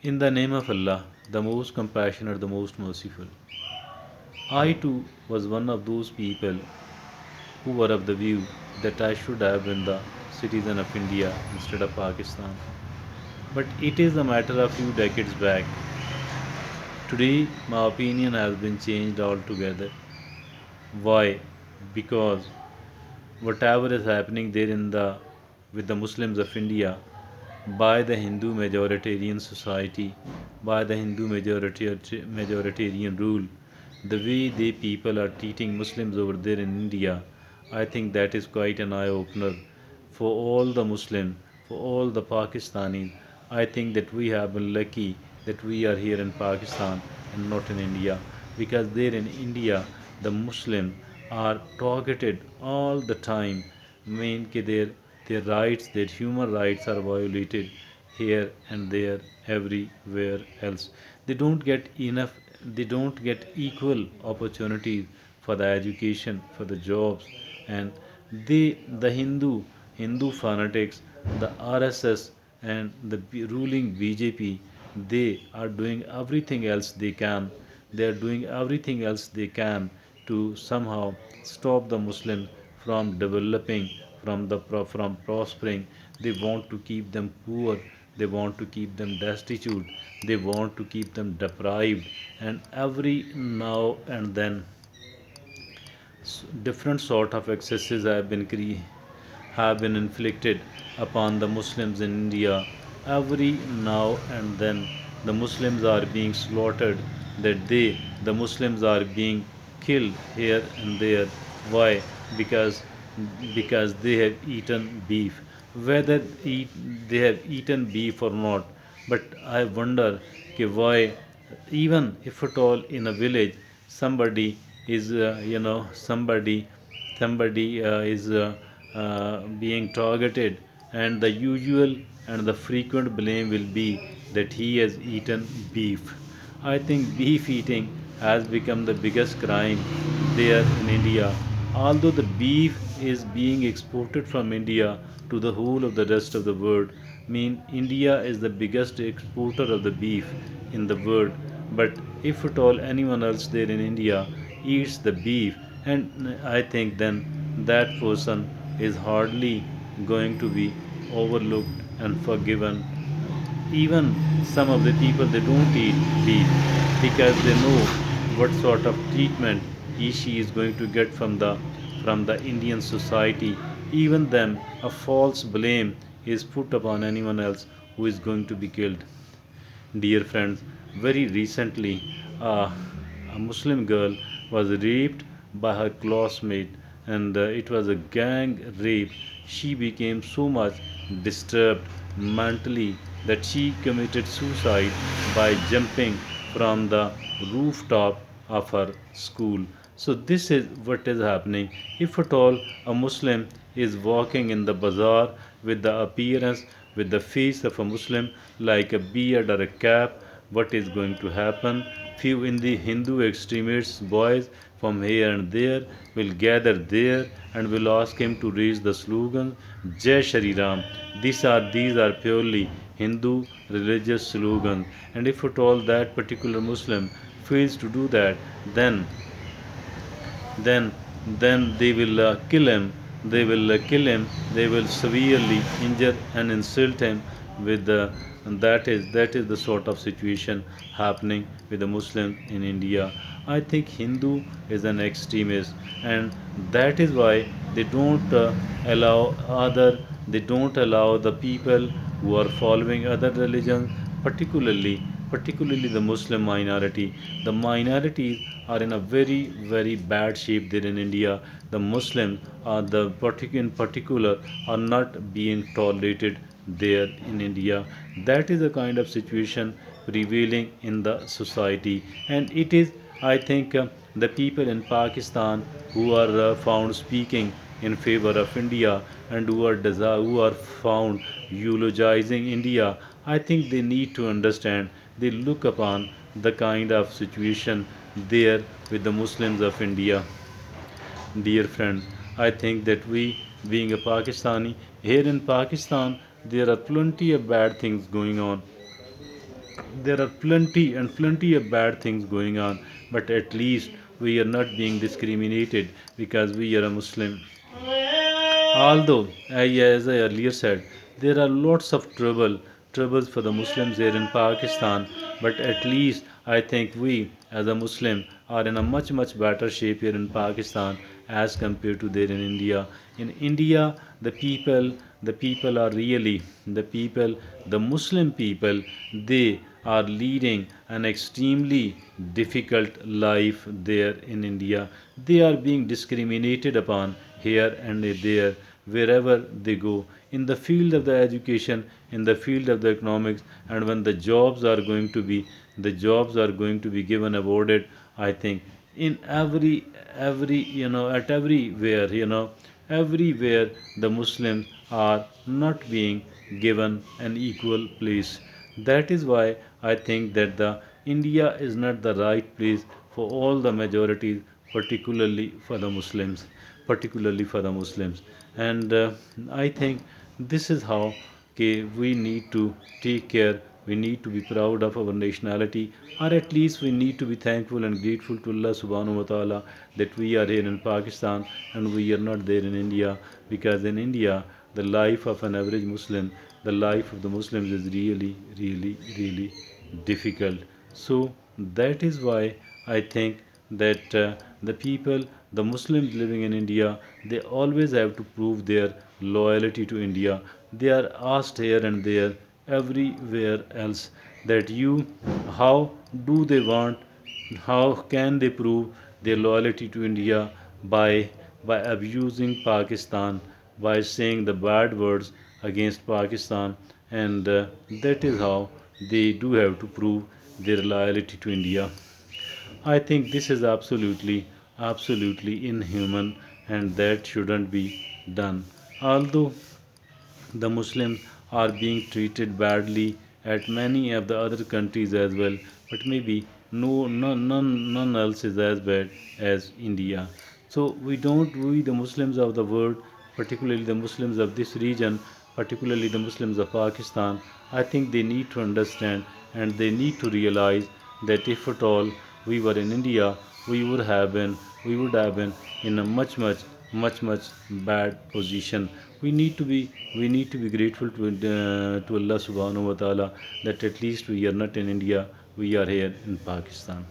In the name of Allah, the most compassionate, the most merciful. I too was one of those people who were of the view that I should have been the citizen of India instead of Pakistan. But it is a matter of few decades back. Today, my opinion has been changed altogether. Why? Because whatever is happening there in the with the Muslims of India by the Hindu majoritarian society, by the Hindu majoritarian rule, the way they people are treating Muslims over there in India, I think that is quite an eye opener for all the Muslims, for all the Pakistanis. I think that we have been lucky that we are here in Pakistan and not in India, because there in India the Muslims are targeted all the time. Mean कि their rights, their human rights are violated here and there, everywhere else. They don't get enough, they don't get equal opportunities for the education, for the jobs, and the Hindu fanatics, the RSS and the ruling BJP, they are doing everything else they can. They are doing everything else they can to somehow stop the Muslims from developing, from prospering. They want to keep them poor. They want to keep them destitute. They want to keep them deprived. And every now and then, different sort of excesses have been inflicted upon the Muslims in India. Every now and then, the Muslims are being slaughtered. The Muslims are being killed here and there. Why? Because they have eaten beef. Whether they have eaten beef or not, but I wonder why, even if at all in a village somebody is somebody is being targeted, and the usual and the frequent blame will be that he has eaten beef. I think beef eating has become the biggest crime there in India. Although the beef is being exported from India to the whole of the rest of the world, mean India is the biggest exporter of the beef in the world. But if at all anyone else there in India eats the beef, and I think then that person is hardly going to be overlooked and forgiven. Even some of the people, they don't eat beef because they know what sort of treatment she is going to get from the Indian society. Even then, a false blame is put upon anyone else who is going to be killed. Dear friends, very recently, a Muslim girl was raped by her classmate, and it was a gang rape. She became so much disturbed mentally that she committed suicide by jumping from the rooftop of her school. So, this is what is happening. If at all a Muslim is walking in the bazaar with the appearance, with the face of a Muslim, like a beard or a cap, what is going to happen? Few in the Hindu extremists, boys from here and there, will gather there and will ask him to raise the slogan Jai Shri Ram. These are purely Hindu religious slogans, and if at all that particular Muslim fails to do that, then then they will kill him. They will kill him. They will severely injure and insult him with the and that is the sort of situation happening with the Muslims in India. I think Hindu is an extremist, and that is why they don't allow other they don't allow the people who are following other religions, particularly the Muslim minority. The minorities are in a very very bad shape there in India. The Muslims are in particular are not being tolerated there in India. That is the kind of situation prevailing in the society, and it is, I think, the people in Pakistan who are found speaking in favor of India, and who are found eulogizing India. I think they need to understand. They look upon the kind of situation there with the Muslims of India. Dear friends, I think that we, being a Pakistani, here in Pakistan, there are plenty of bad things going on. There are plenty and plenty of bad things going on, but at least we are not being discriminated because we are a Muslim. Although, as I earlier said, there are lots of troubles for the Muslims here in Pakistan, but at least I think we, as a Muslim, are in a much better shape here in Pakistan as compared to there in India. In India, the people are really the people, the Muslim people, they are leading an extremely difficult life there in India. They are being discriminated upon here and there wherever they go in the field of the education, in the field of the economics, and when the jobs are going to be given awarded, I think in every at everywhere, everywhere the Muslims are not being given an equal place. That is why I think that the India is not the right place for all the majorities, particularly for the Muslims, particularly for the Muslims. And I think this is how, okay, we need to take care. We need to be proud of our nationality, or at least we need to be thankful and grateful to Allah subhanahu wa ta'ala that we are here in Pakistan and we are not there in India, because in India the life of an average Muslim, the life of the Muslims is really difficult. So that is why I think that the people, the Muslims living in India, they always have to prove their loyalty to India. They are asked here and there, everywhere else, that how do they want, how can they prove their loyalty to India by abusing Pakistan, by saying the bad words against Pakistan, and that is how they do have to prove their loyalty to India. I think this is absolutely inhuman, and that shouldn't be done. Although the Muslims are being treated badly at many of the other countries as well, but maybe none else is as bad as India. So we the Muslims of the world, particularly the Muslims of this region, particularly the Muslims of Pakistan, I think they need to understand and they need to realize that if at all we were in India, we would have been in a much bad position. We need to be grateful to Allah subhanahu wa ta'ala that at least we are not in India, we are here in Pakistan.